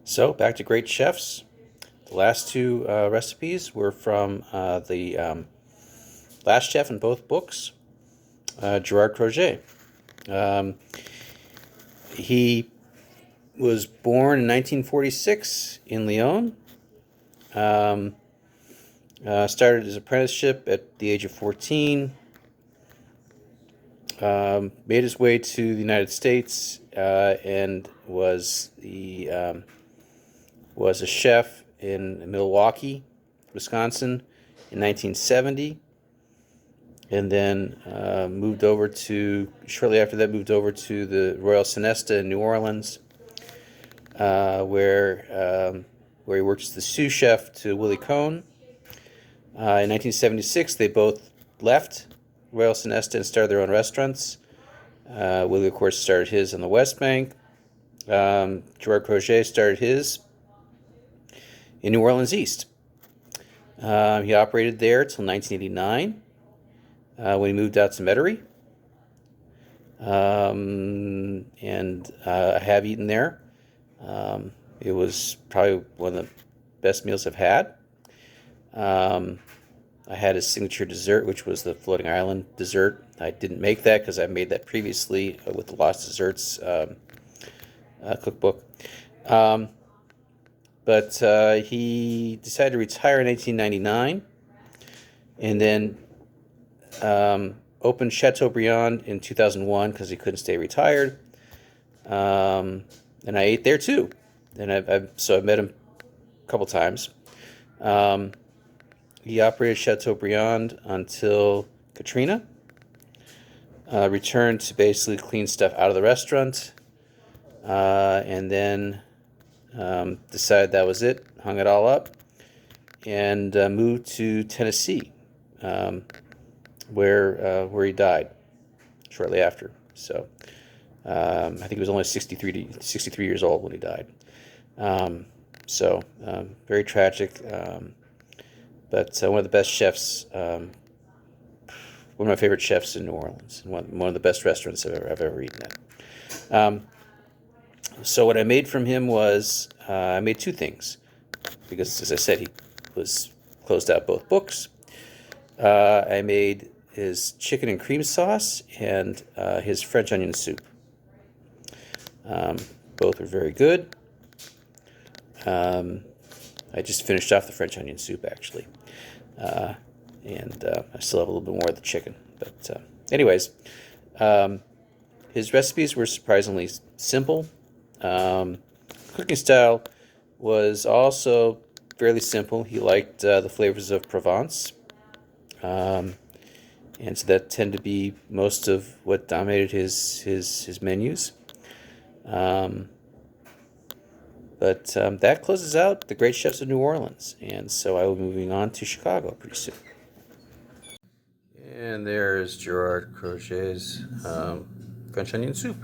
So back to great chefs. The last two recipes were from the last chef in both books, Gerard Crozier. Um, he was born in 1946 in Lyon. Started his apprenticeship at the age of 14. Made his way to the United States and was a chef in Milwaukee, Wisconsin, in 1970, and then shortly after that moved over to the Royal Sonesta in New Orleans, where he worked as the sous chef to Willie Cohn. In 1976, they both left Royal Sonesta and started their own restaurants. Willie, of course, started his on the West Bank. Gerard Crozier started his in New Orleans East. He operated there till 1989, when he moved out to Metairie. And I have eaten there. It was probably one of the best meals I've had. I had his signature dessert, which was the floating island dessert. I didn't make that because I made that previously with the Lost Desserts cookbook. But he decided to retire in 1999, and then opened Chateaubriand in 2001 because he couldn't stay retired. And I ate there too. And I've met him a couple times. He operated Chateaubriand until Katrina. Returned to basically clean stuff out of the restaurant, and then decided that was it, hung it all up, and moved to Tennessee, where he died shortly after. So I think he was only 63 years old when he died. Very tragic. But one of the best chefs, one of my favorite chefs in New Orleans, and one of the best restaurants I've ever eaten at. So what I made from him was, I made two things, because as I said, he closed out both books. I made his chicken and cream sauce and his French onion soup. Both were very good. I just finished off the French onion soup, actually. And I still have a little bit more of the chicken. But anyways, his recipes were surprisingly simple. Cooking style was also fairly simple. He liked the flavors of Provence. And so that tended to be most of what dominated his menus. But that closes out the great chefs of New Orleans, and so I will be moving on to Chicago pretty soon. And there's Gerard Crozier's French onion soup.